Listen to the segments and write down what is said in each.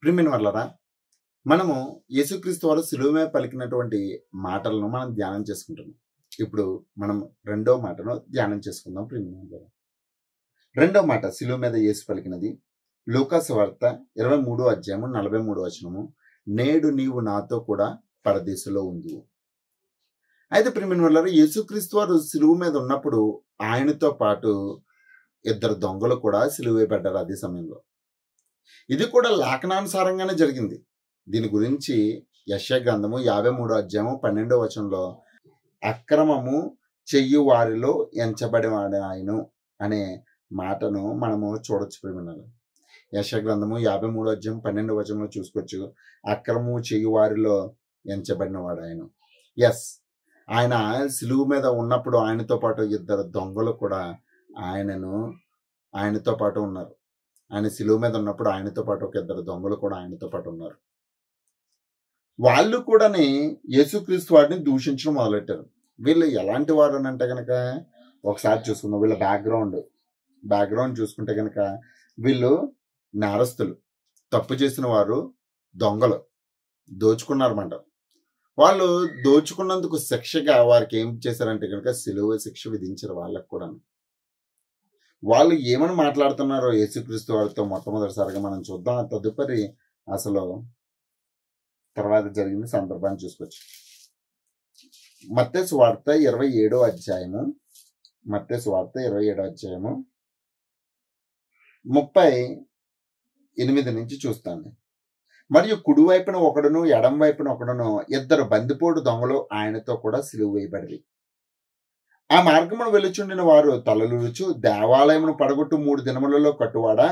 ప్రియమైన వాళ్ళరా, మనము యేసుక్రీస్తు వారు శిలువ మీద పలికినటువంటి మాటలను మనం ధ్యానం చేసుకుంటున్నాం. ఇప్పుడు మనం రెండో మాటను ధ్యానం చేసుకుందాం. ప్రియమైన వాళ్ళరా, రెండో మాట శిలువ మీద యేసు పలికినది లూకా సువార్త 23వ అధ్యాయము 43వ వచనము. నేడు నీవు నాతో కూడా పరదేశంలో ఉందువు. అయితే ప్రియమైన వాళ్ళరా, యేసుక్రీస్తు వారు శిలువ మీద ఉన్నప్పుడు ఆయనతో పాటు ఇద్దరు దొంగలు కూడా సిలువ వేయబడ్డారు అదే సమయంలో. ఇది కూడా లేఖనానుసారంగానే జరిగింది. దీని గురించి యెషయా గ్రంథము 53వ అధ్యాయము 12వ వచనంలో అక్రమము చెయ్యు వారిలో ఎంచబడివాడు ఆయన అనే మాటను మనము చూడొచ్చు. ప్రియమైన యెషయా గ్రంథము 53వ అధ్యాయం 12వ వచనంలో చూసుకోవచ్చు. అక్రమము చెయ్యు వారిలో ఎంచబడినవాడు ఆయన. ఎస్, ఆయన సిలువ మీద ఉన్నప్పుడు ఆయనతో పాటు ఇద్దరు దొంగలు కూడా ఆయనతో పాటు ఉన్నారు. ఆయన సిలువ మీద ఉన్నప్పుడు ఆయనతో పాటు ఒక ఇద్దరు దొంగలు కూడా ఆయనతో పాటు ఉన్నారు. వాళ్ళు కూడా యేసుక్రీస్తు వారిని దూషించడం మొదలెట్టారు. వీళ్ళు ఎలాంటి వారు అని అంటే కనుక ఒకసారి చూసుకుందాం. వీళ్ళ బ్యాక్గ్రౌండ్ చూసుకుంటే కనుక వీళ్ళు నేరస్తులు, తప్పు చేసిన వారు, దొంగలు, దోచుకున్నారన్నమాట. వాళ్ళు దోచుకున్నందుకు శిక్షగా వారికి ఏం చేశారంటే కనుక సిలువ శిక్ష విధించారు వాళ్ళకు కూడా. వాళ్ళు ఏమని మాట్లాడుతున్నారో యేసుక్రీస్తు వారితో మొట్టమొదటిసారిగా మనం చూద్దాం. తదుపరి అసలు తర్వాత జరిగిన సందర్భాన్ని చూసుకోవచ్చు. మత్తయి సువార్త 27వ అధ్యాయము 38 నుంచి చూస్తాను. మరియు కుడివైపున ఒకడును ఎడం వైపున ఒకడును ఇద్దరు బందిపోటు దొంగలు ఆయనతో కూడా సిలువ వేయబడి ఆ మార్గమును వెలుచుండిన వారు తలలురుచు, దేవాలయమును పడగొట్టు 3 దినములలో కట్టువాడా,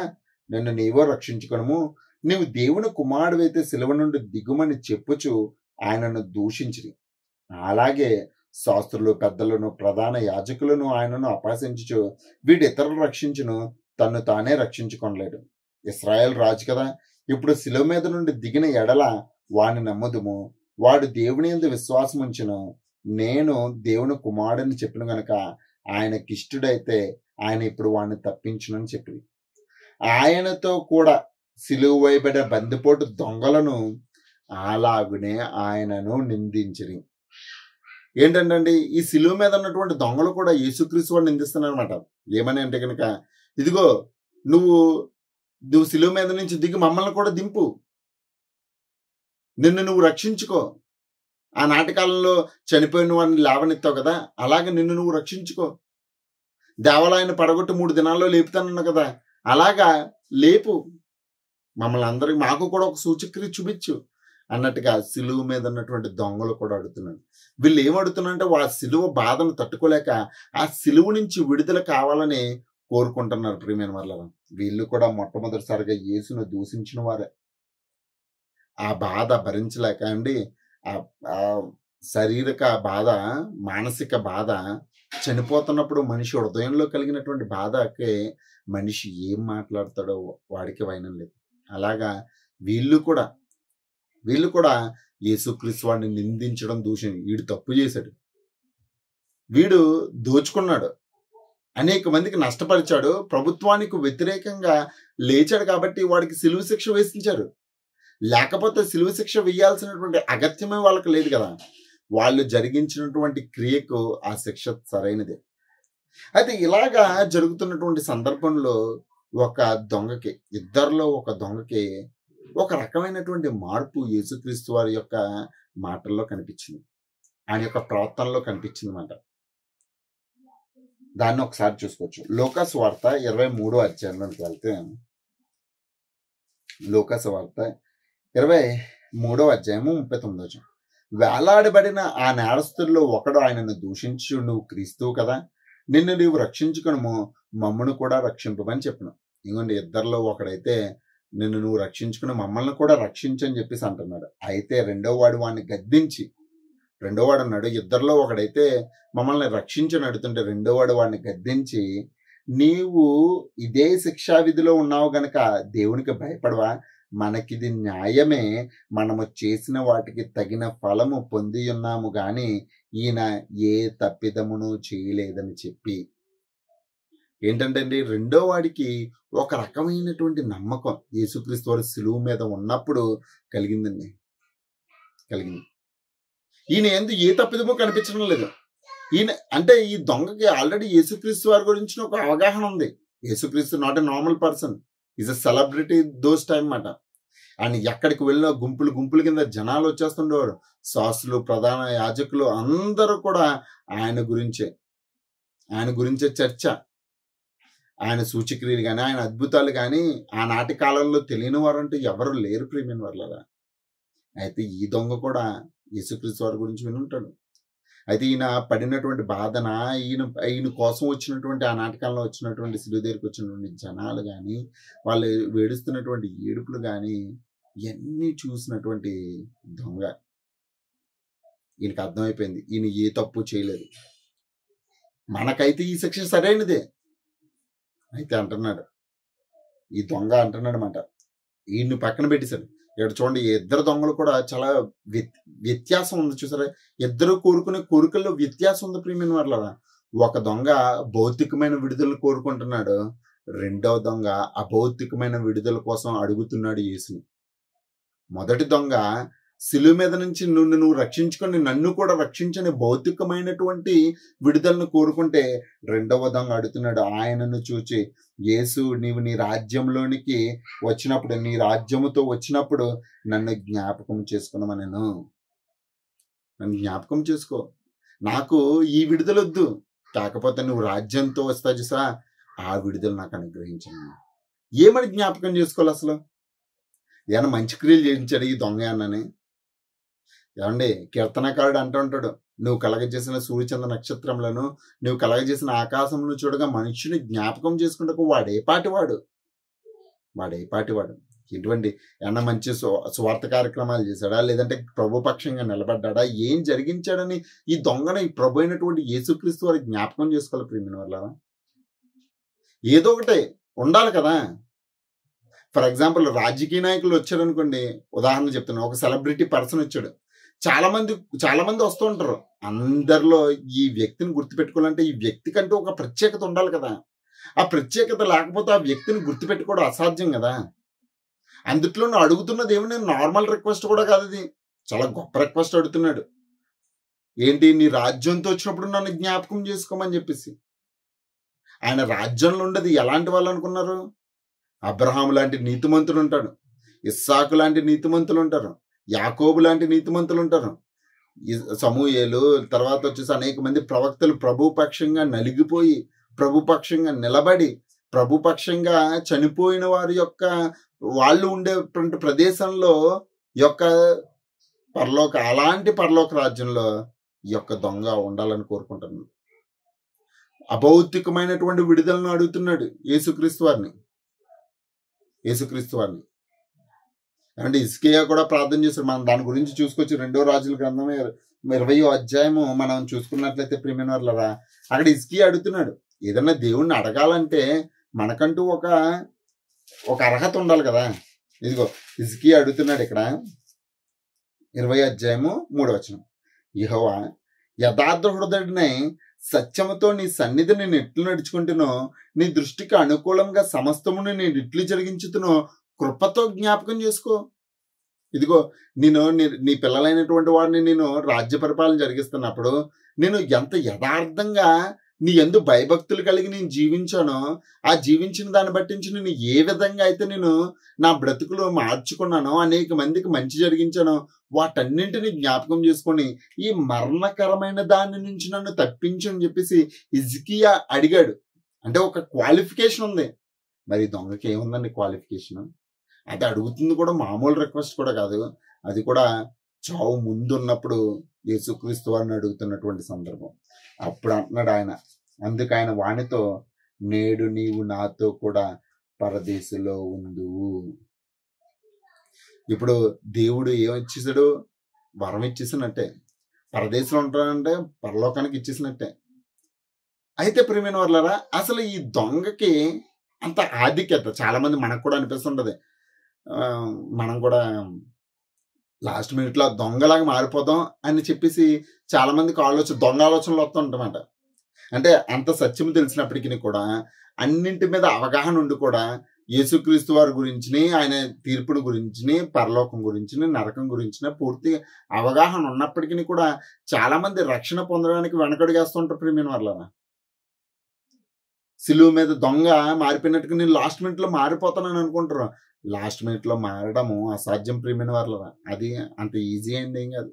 నిన్ను నీవో రక్షించుకొనుము, నీవు దేవుని కుమారుడైతే సిలువ నుండి దిగుమని చెప్పుచు ఆయనను దూషించిరి. అలాగే శాస్త్రులు, పెద్దలను, ప్రధాన యాజకులను ఆయనను అపహసించుచు, వీడు ఇతరులు రక్షించును, తన్ను తానే రక్షించుకొనలేడు. ఇశ్రాయేల్ రాజు కదా, ఇప్పుడు సిలువ మీద నుండి దిగిన ఎడల వాని నమ్ముదుము, వాడు దేవుని యందు విశ్వాసం ఉంచును, నేను దేవుని కుమారుడని చెప్పిన గనక ఆయనకిష్టుడైతే ఆయన ఇప్పుడు వాడిని తప్పించునని చెప్పింది. ఆయనతో కూడా సిలువ వేయబడే బందిపోటు దొంగలను అలాగునే ఆయనను నిందించిరి. ఏంటంటే ఈ సిలువ మీద ఉన్నటువంటి దొంగలు కూడా యేసుక్రీస్తు వాడిని నిందిస్తున్నారన్నమాట. ఏమని అంటే కనుక, ఇదిగో నువ్వు సిలువ మీద నుంచి దిగి మమ్మల్ని కూడా దింపు, నిన్ను నువ్వు రక్షించుకో. ఆ నాటకాలలో చనిపోయిన వాడిని లేవనెత్తావు కదా, అలాగే నిన్ను నువ్వు రక్షించుకో. దేవాలయాన్ని పడగొట్టి 3 దినాల్లో లేపుతానన్నావు కదా, అలాగా లేపు, మమ్మల్ని అందరికి మాకు కూడా ఒక సూచక్రియ చూపించు అన్నట్టుగా సిలువ మీద ఉన్నటువంటి దొంగలు కూడా అడుగుతున్నాడు. వీళ్ళు ఏం అడుగుతున్నారంటే ఆ సిలువ బాధను తట్టుకోలేక ఆ సిలువ నుంచి విడుదల కావాలని కోరుకుంటున్నారు. ప్రియమైన వాళ్ళ వీళ్ళు కూడా మొట్టమొదటిసారిగా యేసును దూషించిన వారే. ఆ బాధ భరించలేక ఆ శారీరక బాధ, మానసిక బాధ, చనిపోతున్నప్పుడు మనిషి హృదయంలో కలిగినటువంటి బాధకి మనిషి ఏం మాట్లాడతాడో వాడికి వైనం లేదు. అలాగా వీళ్ళు కూడా యేసుక్రీస్తు వాడిని నిందించడం, వీడు తప్పు చేశాడు, వీడు దోచుకున్నాడు, అనేక మందికి నష్టపరిచాడు, ప్రభుత్వానికి వ్యతిరేకంగా లేచాడు కాబట్టి వాడికి సిలువ శిక్ష వేసించారు. లేకపోతే సిలువ శిక్ష వేయాల్సినటువంటి అగత్యమే వాళ్ళకి లేదు కదా. వాళ్ళు జరిగించినటువంటి క్రియకు ఆ శిక్ష సరైనదే. అయితే ఇలాగా జరుగుతున్నటువంటి సందర్భంలో ఇద్దరిలో ఒక దొంగకి ఒక రకమైనటువంటి మార్పు యేసుక్రీస్తు వారి యొక్క మాటల్లో కనిపించింది, ఆయన యొక్క ప్రవర్తనలో కనిపించింది అన్నమాట. దాన్ని ఒకసారి చూసుకోవచ్చు. లూకా సువార్త 23వ అధ్యాయంలోకి వెళ్తే, లూకా సువార్త 23వ అధ్యాయము 39వ వచనం. వేలాడబడిన ఆ నేరస్తుల్లో ఒకడు ఆయనను దూషించు, నువ్వు క్రీస్తువు కదా, నిన్ను నీవు రక్షించుకొనుము, మమ్మను కూడా రక్షింపమని చెప్పను. ఇంకోండి, ఇద్దరిలో ఒకడైతే నిన్ను నువ్వు రక్షించుకుని మమ్మల్ని కూడా రక్షించని చెప్పేసి అంటున్నాడు. అయితే రెండో వాడు వాడిని గద్దించి, రెండోవాడు అన్నాడు, ఇద్దరిలో ఒకడైతే మమ్మల్ని రక్షించని అడుగుతుంటే రెండోవాడు వాడిని గద్దించి, నీవు ఇదే శిక్షా విధిలో ఉన్నావు గనక దేవునికి భయపడవా, మనకిది న్యాయమే, మనము చేసిన వాటికి తగిన ఫలము పొంది ఉన్నాము గాని ఈయన ఏ తప్పిదమును చేయలేదని చెప్పి ఏంటంటే అండి, రెండో వాడికి ఒక రకమైనటువంటి నమ్మకం యేసుక్రీస్తు వారి సిలువ మీద ఉన్నప్పుడు కలిగిందండి. కలిగింది. ఈయన యందు ఏ తప్పిదమో కనిపించడం లేదు. ఈయన అంటే ఈ దొంగకి ఆల్రెడీ యేసుక్రీస్తు వారి గురించిన ఒక అవగాహన ఉంది. యేసుక్రీస్తు not a normal person, is a celebrity those time మాట. ఆయన ఎక్కడికి వెళ్ళినా గుంపులు గుంపుల కింద జనాలు వచ్చేస్తుండేవారు. శాస్త్రులు, ప్రధాన యాజకులు అందరూ కూడా ఆయన గురించే చర్చ. ఆయన సూచక్రియలు కానీ, ఆయన అద్భుతాలు కానీ ఆనాటి కాలంలో తెలియని వారంటూ ఎవరు లేరు ప్రియమైన వాళ్ళరా. అయితే ఈ దొంగ కూడా యేసుక్రీస్తు వారి గురించి వినుంటాడు. అయితే ఈయన పడినటువంటి బాధన, ఈయన కోసం వచ్చినటువంటి ఆ నాటకాల్లో వచ్చినటువంటి సిలువ దగ్గరికి వచ్చినటువంటి జనాలు కానీ, వాళ్ళు వేడుస్తున్నటువంటి ఏడుపులు కానీ ఇవన్నీ చూసినటువంటి దొంగ ఈయనకి అర్థమైపోయింది, ఈయన ఏ తప్పు చేయలేదు, మనకైతే ఈ శిక్ష సరైనదే. అయితే అంటున్నాడు, ఈ దొంగ అంటున్నాడు అన్నమాట, ఈయన్ని పక్కన పెట్టేశాడు. ఇక్కడ చూడండి, ఇద్దరు దొంగలు కూడా చాలా వ్యత్యాసం ఉంది చూసారా. ఇద్దరు కోరుకునే కోరికల్లో వ్యత్యాసం ఉంది ప్రియమైన వాళ్ళ. ఒక దొంగ భౌతికమైన విడుదల కోరుకుంటున్నాడు, రెండవ దొంగ అభౌతికమైన విడుదల కోసం అడుగుతున్నాడు యేసుని. మొదటి దొంగ సిలువ మీద నుంచి నువ్వు రక్షించుకొని నన్ను కూడా రక్షించని భౌతికమైనటువంటి విడుదలను కోరుకుంటే, రెండవ దొంగ అడుగుతున్నాడు ఆయనను చూచి, యేసు నీవు నీ రాజ్యంలోనికి వచ్చినప్పుడు, నీ రాజ్యముతో వచ్చినప్పుడు నన్ను జ్ఞాపకం చేసుకున్నామనను. నన్ను జ్ఞాపకం చేసుకో, నాకు ఈ విడుదలొద్దు, కాకపోతే నువ్వు రాజ్యంతో వస్తా చూసా, ఆ విడుదల నాకు అనుగ్రహించను. ఏమని జ్ఞాపకం చేసుకోవాలి అసలు? ఏమన్నా మంచి క్రియలు చేయించాడు ఈ దొంగ అన్నని? ఏమండి, కీర్తనకారుడు అంటూ ఉంటాడు, నువ్వు కలగజేసిన సూర్యచంద్ర నక్షత్రములను, నువ్వు కలగజేసిన ఆకాశమును చూడగా మనుష్యుని జ్ఞాపకం చేసుకుంటకు వాడే పాటివాడు. ఎటువంటి ఏమన్నా మంచి స్వార్థ కార్యక్రమాలు చేశాడా, లేదంటే ప్రభు పక్షంగా నిలబడ్డా, ఏం జరిగించాడని ఈ దొంగని ప్రభు అయినటువంటి యేసుక్రీస్తు వారి జ్ఞాపకం చేసుకోవాలి ప్రియమైన వాళ్ళ. ఏదో ఒకటే ఉండాలి కదా. ఫర్ ఎగ్జాంపుల్, రాజకీయ నాయకులు వచ్చారు అనుకోండి, ఉదాహరణ చెప్తున్నాను, ఒక సెలబ్రిటీ పర్సన్ వచ్చాడు, చాలా మంది వస్తూ ఉంటారు. అందరిలో ఈ వ్యక్తిని గుర్తుపెట్టుకోవాలంటే ఈ వ్యక్తి కంటూ ఒక ప్రత్యేకత ఉండాలి కదా. ఆ ప్రత్యేకత లేకపోతే ఆ వ్యక్తిని గుర్తుపెట్టుకోవడం అసాధ్యం కదా. అందుట్లో నువ్వు అడుగుతున్నది ఏమి నార్మల్ రిక్వెస్ట్ కూడా కాదు, ఇది చాలా గొప్ప రిక్వెస్ట్ అడుగుతున్నాడు. ఏంటి, నీ రాజ్యంతో వచ్చినప్పుడు నన్ను జ్ఞాపకం చేసుకోమని చెప్పేసి. ఆయన రాజ్యంలో ఉండేది ఎలాంటి వాళ్ళు అనుకున్నారు? అబ్రహాము లాంటి నీతిమంతులు ఉంటాడు, ఇస్సాకు లాంటి నీతిమంతులు ఉంటారు, యాకోబు లాంటి నీతిమంతులు ఉంటారు, సమూయేలు, తర్వాత వచ్చేసి అనేక మంది ప్రవక్తలు ప్రభుపక్షంగా నలిగిపోయి, ప్రభుపక్షంగా నిలబడి, ప్రభుపక్షంగా చనిపోయిన వారి యొక్క వాళ్ళు ఉండేటువంటి ప్రదేశంలో యొక్క అలాంటి పరలోక రాజ్యంలో ఈ యొక్క దొంగ ఉండాలని కోరుకుంటున్నాడు. అభౌతికమైనటువంటి విడుదలను అడుగుతున్నాడు యేసుక్రీస్తు వారిని. అంటే హిజ్కియా కూడా ప్రార్థన చేశాడు. మనం దాని గురించి చూసుకొచ్చి 2వ రాజుల గ్రంథం 20వ అధ్యాయము మనం చూసుకున్నట్లయితే ప్రియమైన వాళ్ళరా, అక్కడ హిజ్కియా అడుగుతున్నాడు, ఏదన్నా దేవుణ్ణి అడగాలంటే మనకంటూ ఒక అర్హత ఉండాలి కదా. ఇదిగో హిజ్కియా అడుగుతున్నాడు ఇక్కడ 20వ అధ్యాయము 3వ వచనం, యెహోవా యథార్థ హృదయుడినై సత్యముతో నీ సన్నిధి నేను ఎట్లు నడుచుకుంటునో, నీ దృష్టికి అనుకూలంగా సమస్తమును నేను ఎట్లు జరిగించుతునో కృపతో జ్ఞాపకం చేసుకో. ఇదిగో నీ పిల్లలైనటువంటి వారిని నేను రాజ్య పరిపాలన జరిగిస్తున్నప్పుడు నేను ఎంత యథార్థంగా నీ యందు భయభక్తులు కలిగి నేను జీవించానో, ఆ జీవించిన దాన్ని బట్టించి నేను ఏ విధంగా అయితే నేను నా బ్రతుకులు మార్చుకున్నానో, అనేక మందికి మంచి జరిగించానో, వాటన్నింటినీ జ్ఞాపకం చేసుకొని ఈ మరణకరమైన దాని నుంచి నన్ను తప్పించు అని చెప్పేసి హిజ్కియా అడిగాడు. అంటే ఒక క్వాలిఫికేషన్ ఉంది. మరి దొంగకి ఏముందండి క్వాలిఫికేషన్? అది అడుగుతుంది కూడా మామూలు రిక్వెస్ట్ కూడా కాదు, అది కూడా చావు ముందున్నప్పుడు యేసుక్రీస్తు వారిని అడుగుతున్నటువంటి సందర్భం. అప్పుడు అంటున్నాడు ఆయన, అందుకు ఆయన వానితో, నేడు నీవు నాతో కూడా పరదేశంలో ఉందువు. ఇప్పుడు దేవుడు ఏమిచ్చేసాడు? వరం ఇచ్చేసినట్టే. పరదేశంలో ఉంటాడంటే పరలోకానికి ఇచ్చేసినట్టే. అయితే ప్రియమైన వాళ్ళారా, అసలు ఈ దొంగకి అంత ఆధిక్యత చాలా మంది మనకు కూడా అనిపిస్తుంటది. మనం కూడా లాస్ట్ మినిట్లో దొంగలాగా మారిపోదాం అని చెప్పేసి చాలా మందికి దొంగ ఆలోచనలు వస్తుంటామాట. అంటే అంత సత్యం తెలిసినప్పటికీ కూడా అన్నింటి మీద అవగాహన ఉండి కూడా యేసుక్రీస్తు వారి గురించి, ఆయన తీర్పుని గురించి, పరలోకం గురించి, నరకం గురించి పూర్తి అవగాహన ఉన్నప్పటికీ కూడా చాలా మంది రక్షణ పొందడానికి వెనకడుగేస్తుంటారు ప్రియమైన వాళ్ళ. సిలువ మీద దొంగ మారిపోయినట్టుగా నేను లాస్ట్ మినిట్ లో మారిపోతానని అనుకుంటారు. లాస్ట్ మినిట్ లో మారడము అసాధ్యం ప్రియమైన వాళ్ళ. అది అంత ఈజీ అయింది ఏం కాదు.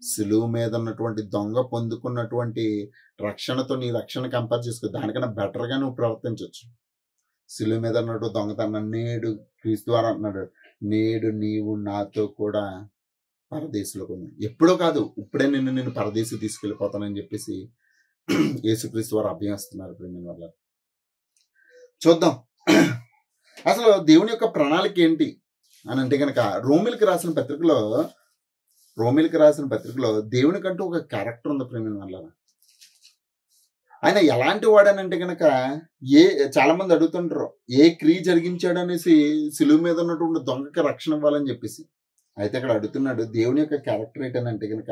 సిలువ మీద ఉన్నటువంటి దొంగ పొందుకున్నటువంటి రక్షణతో నీ రక్షణ కంపేర్ చేసుకో, దానికన్నా బెటర్ గా నువ్వు ప్రవర్తించవచ్చు. సిలువ మీద ఉన్నట్టు దొంగతనం నేడు క్రీస్తు వారు అంటున్నాడు, నేడు నీవు నాతో కూడా పరదేశంలోకి ఉంది. ఎప్పుడో కాదు, ఇప్పుడే నేను పరదేశం తీసుకెళ్ళిపోతానని చెప్పేసి యేసుక్రీస్తు వారు అభ్యసిస్తున్నారు ప్రేమ వల్ల. చూద్దాం అసలు దేవుని యొక్క ప్రణాళిక ఏంటి అని అంటే కనుక రోమిలికి రాసిన పత్రికలో దేవునికంటూ ఒక క్యారెక్టర్ ఉంది ప్రేమ వల్ల. ఆయన ఎలాంటి వాడనంటే కనుక చాలా మంది అడుగుతుంటారు ఏ క్రియ జరిగించాడు అనేసి సిలువ మీద ఉన్నటువంటి దొంగకి రక్షణ ఇవ్వాలని చెప్పేసి. అయితే అక్కడ అడుగుతున్నాడు దేవుని యొక్క క్యారెక్టర్ ఏంటంటే కనుక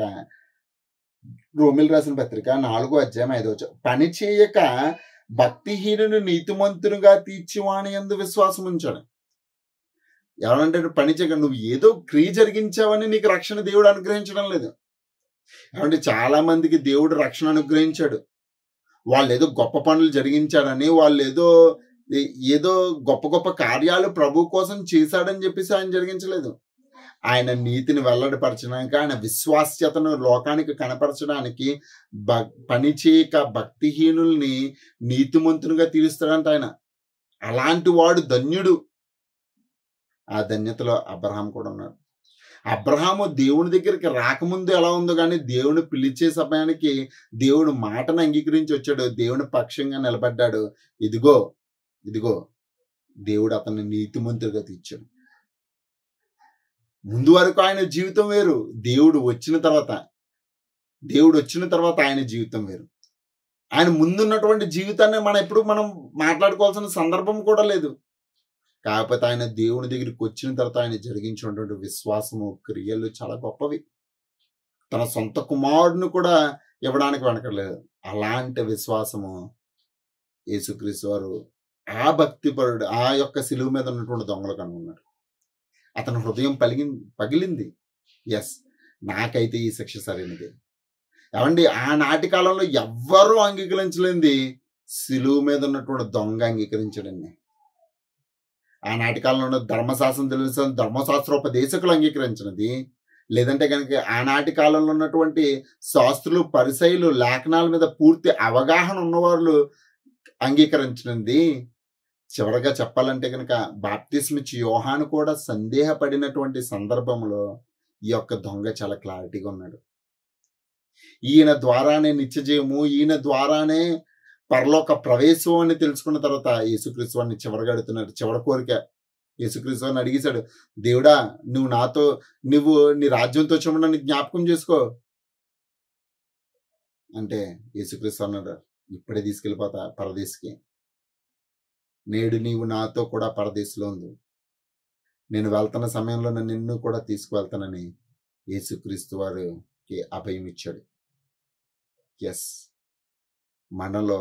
రోమిల్ రాసిన పత్రిక 4:5 పని చేయక భక్తిహీనుని నీతిమంతునిగా తీర్చివాని యందు విశ్వాసం ఉంచాడు. ఎవరంటే పని చేయక నువ్వు ఏదో క్రియ జరిగించావని నీకు రక్షణ దేవుడు అనుగ్రహించడం లేదు. ఏమంటే చాలా మందికి దేవుడు రక్షణ అనుగ్రహించాడు, వాళ్ళు ఏదో గొప్ప పనులు జరిగించాడని, వాళ్ళు ఏదో గొప్ప గొప్ప కార్యాలు ప్రభు కోసం చేశాడని చెప్పేసి ఆయన జరిగించలేదు. ఆయన నీతిని వెల్లడిపరచడానికి, ఆయన విశ్వాస్యతను లోకానికి కనపరచడానికి పని చేయక భక్తిహీనుల్ని నీతిమంతునిగా తీరుస్తాడంట ఆయన. అలాంటి వాడు ధన్యుడు. ఆ ధన్యతలో అబ్రహాం కూడా ఉన్నాడు. అబ్రహాము దేవుని దగ్గరికి రాకముందు ఎలా ఉందో కానీ దేవుని పిలిచే సమయానికి దేవుడు మాటను అంగీకరించి వచ్చాడు, దేవుని పక్షంగా నిలబడ్డాడు. ఇదిగో దేవుడు అతన్ని నీతిమంతుడిగా తీర్చాడు. ముందు వరకు ఆయన జీవితం వేరు, దేవుడు వచ్చిన తర్వాత ఆయన జీవితం వేరు. ఆయన ముందున్నటువంటి జీవితాన్ని మనం మాట్లాడుకోవాల్సిన సందర్భం కూడా లేదు. కాకపోతే ఆయన దేవుని దగ్గరికి వచ్చిన తర్వాత ఆయన జరిగించినటువంటి విశ్వాసము, క్రియలు చాలా గొప్పవి. తన సొంత కుమారుడిని కూడా ఇవ్వడానికి వెనకలేదు. అలాంటి విశ్వాసము యేసుక్రీస్తు వారు ఆ భక్తిపరుడు, ఆ యొక్క సిలువ మీద ఉన్నటువంటి దొంగలు కనుగొన్నాడు. అతని హృదయం పగిలింది. ఎస్, నాకైతే ఈ శిక్ష సరైనది. ఏమండి, ఆనాటి కాలంలో ఎవ్వరూ అంగీకరించలేంది సిలువ మీద ఉన్నటువంటి దొంగ అంగీకరించడండి. ఆనాటి కాలంలో ధర్మశాస్త్రోపదేశకులు అంగీకరించినది, లేదంటే కనుక ఆనాటి కాలంలో ఉన్నటువంటి శాస్త్రులు, పరిసయ్యులు, లేఖనాల మీద పూర్తి అవగాహన ఉన్నవాళ్ళు అంగీకరించినది. చివరగా చెప్పాలంటే కనుక బాప్తిస్మిచ్చి యోహాను కూడా సందేహపడినటువంటి సందర్భంలో ఈ యొక్క దొంగ చాలా క్లారిటీగా ఉన్నాడు. ఈయన ద్వారానే నిత్యజీవము, ఈయన ద్వారానే పరలోక ప్రవేశం అని తెలుసుకున్న తర్వాత యేసుక్రీస్తు వారిని చివరిగా అడుగుతున్నాడు. చివరి కోరిక యేసుక్రీస్తు వారిని అడిగేశాడు, దేవుడా నువ్వు నీ రాజ్యంతో చూడడానికి జ్ఞాపకం చేసుకో అంటే యేసుక్రీస్తు అన్నాడు, ఇప్పుడే తీసుకెళ్ళిపోతా పరదేశికి. నేడు నీవు నాతో కూడా పరదేశంలో ఉంది, నేను వెళ్తున్న సమయంలో నిన్ను కూడా తీసుకువెళ్తానని యేసుక్రీస్తు వారికి అభయం ఇచ్చాడు. ఎస్, మనలో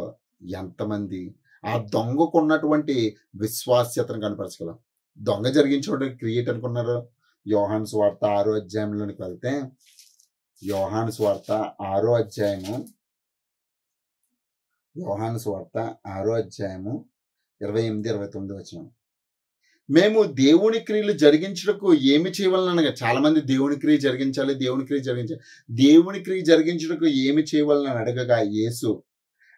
ఎంతమంది ఆ దొంగకు ఉన్నటువంటి విశ్వాస్యతను కనపరచగలం? దొంగ జరిగించడం క్రియేట్ అనుకున్నారు. యోహాను సువార్త 6వ అధ్యాయంలోనికి వెళ్తే, యోహాను సువార్త 6వ అధ్యాయము 28-29 మేము దేవుని క్రియలు జరిగించుటకు ఏమి చేయవలనగా, చాలా మంది దేవుని క్రియ జరిగించాలి, దేవుని క్రియ జరిగించుటకు ఏమి చేయవలనని అడగగా యేసు,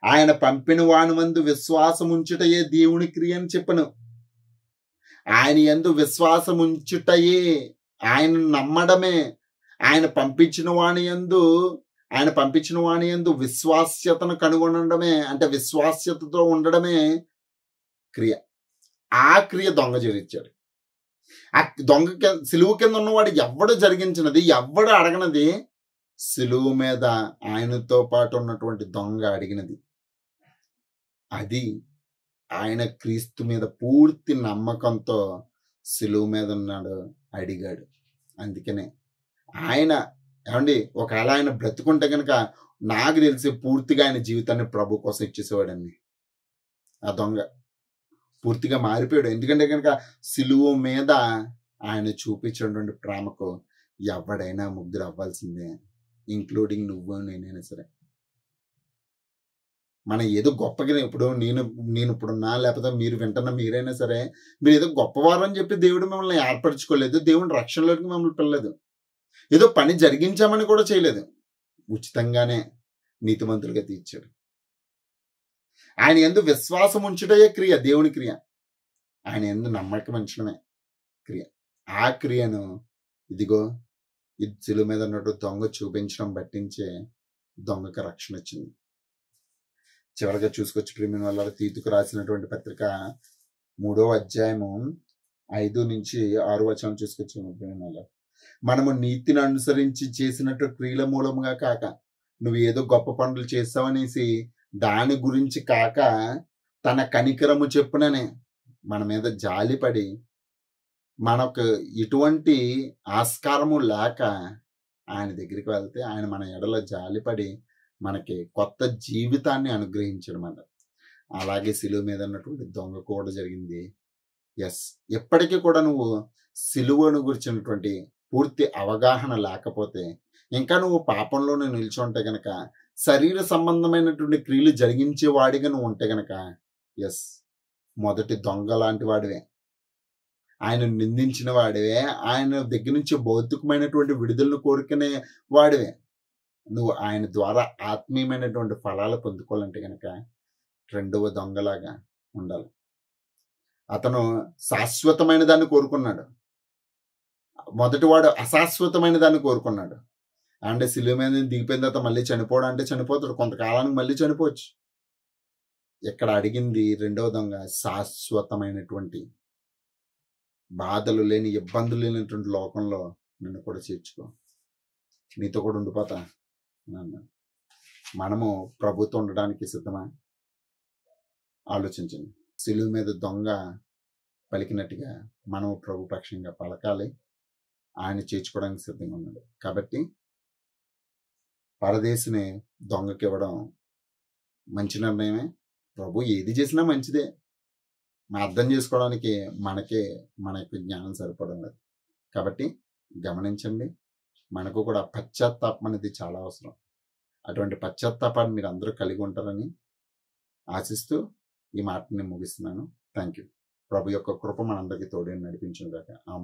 ఆయన పంపిన వాని మందు విశ్వాసం ఉంచుటయే దేవుని క్రియ అని చెప్పను. ఆయన యందు విశ్వాసం ఉంచుటయే, ఆయన నమ్మడమే, ఆయన పంపించిన వాని యందు విశ్వాస్యతను కనుగొనడమే, అంటే విశ్వాస్యతతో ఉండడమే క్రియ. ఆ క్రియ దొంగ జరిగించాడు. ఆ దొంగ సిలువు కింద ఉన్నవాడు ఎవడు జరిగించినది, ఎవడు అడగనది, సిలువు మీద ఆయనతో పాటు ఉన్నటువంటి దొంగ అడిగినది. అది ఆయన క్రీస్తు మీద పూర్తి నమ్మకంతో సిలువు మీద ఉన్నాడు, అడిగాడు. అందుకనే ఆయన ఏమండి ఒకవేళ ఆయన బ్రతుకుంటే కనుక నాకు తెలిసి పూర్తిగా ఆయన జీవితాన్ని ప్రభు కోసం ఇచ్చేసేవాడండి. ఆ దొంగ పూర్తిగా మారిపోయాడు. ఎందుకంటే కనుక సిలువ మీద ఆయన చూపించినటువంటి ప్రేమకు ఎవడైనా ముగ్ధులు అవ్వాల్సిందే, ఇంక్లూడింగ్ నువ్వు నేనైనా సరే. మనం ఏదో గొప్పగా ఇప్పుడు నేను ఇప్పుడున్నా, లేకపోతే మీరు వింటున్న మీరైనా సరే, మీరు ఏదో గొప్పవారు అని చెప్పి దేవుడు మిమ్మల్ని ఏర్పరచుకోలేదు. దేవుని రక్షణలోకి మిమ్మల్ని పిల్లలేదు. ఏదో పని జరిగించామని కూడా చేయలేదు. ఉచితంగానే నీతిమంతులుగా తీర్చాడు. ఆయన యందు విశ్వాసం ఉంచుటయే క్రియ, దేవుని క్రియ. ఆయన యందు నమ్మకం ఉంచడమే క్రియ. ఆ క్రియను ఇదిగో ఈ సిలువ మీద ఉన్నట్టు దొంగ చూపించడం బట్టించే దొంగకు రక్షణ వచ్చింది. చివరిగా చూసుకొచ్చి ప్రియమైన వాళ్ళ తీతుకు రాసినటువంటి పత్రిక 3వ అధ్యాయము 5 నుంచి 6 వచనం చూసుకొచ్చాము. ప్రియమైన వాళ్ళ, మనము నీతిని అనుసరించి చేసినట్టు క్రియల మూలముగా కాక, నువ్వు ఏదో గొప్ప పనులు చేస్తావనేసి దాని గురించి కాక, తన కనికరము చెప్పుననే మన మీద జాలిపడి, మనకు ఎటువంటి ఆస్కారము లేక ఆయన దగ్గరికి వెళ్తే ఆయన మన ఎడల జాలిపడి మనకి కొత్త జీవితాన్ని అనుగ్రహించడమాట. అలాగే సిలువ మీద ఉన్నటువంటి దొంగ కూడా జరిగింది. ఎస్, ఎప్పటికీ కూడా నువ్వు సిలువను గురించినటువంటి పూర్తి అవగాహన లేకపోతే, ఇంకా నువ్వు పాపంలోనే నిల్చుంటే గనక, శరీర సంబంధమైనటువంటి క్రియలు జరిగించే వాడిగా నువ్వు ఉంటే గనక, ఎస్, మొదటి దొంగ లాంటి వాడివే. ఆయన నిందించిన వాడివే. ఆయన దగ్గర నుంచి భౌతికమైనటువంటి విడుదలను కోరుకునే వాడివే. నువ్వు ఆయన ద్వారా ఆత్మీయమైనటువంటి ఫలాలు పొందుకోవాలంటే కనుక రెండవ దొంగలాగా ఉండాలి. అతను శాశ్వతమైన దాన్ని కోరుకున్నాడు. మొదటివాడు అశాశ్వతమైన దాన్ని కోరుకున్నాడు. అంటే సిలువ మీద దిగిపోయిన తర్వాత మళ్ళీ చనిపోవడం అంటే చనిపోతాడు, కొంతకాలానికి మళ్ళీ చనిపోవచ్చు. ఇక్కడ అడిగింది రెండవ దొంగ శాశ్వతమైనటువంటి బాధలు లేని, ఇబ్బందులు లేనటువంటి లోకంలో నిన్ను కూడా చేర్చుకో, నీతో కూడా ఉండిపోతా అన్నాడు. మనము ప్రభుతో ఉండడానికి సిద్ధమా? ఆలోచించండి. సిలువ మీద దొంగ పలికినట్టుగా మనము ప్రభు పక్షంగా పలకాలి. ఆయన చేర్చుకోవడానికి సిద్ధంగా ఉన్నాడు. కాబట్టి పరదేశిని దొంగకి ఇవ్వడం మంచి నిర్ణయమే. ప్రభు ఏది చేసినా మంచిదే. అర్థం చేసుకోవడానికి మన యొక్క జ్ఞానం సరిపడం లేదు. కాబట్టి గమనించండి, మనకు కూడా పశ్చాత్తాపం అనేది చాలా అవసరం. అటువంటి పశ్చాత్తాపాన్ని మీరు అందరూ కలిగి ఉంటారని ఆశిస్తూ ఈ మాటని ముగిస్తున్నాను. Thank you. ప్రభు యొక్క కృప మనందరికీ తోడే నడిపించుగాక.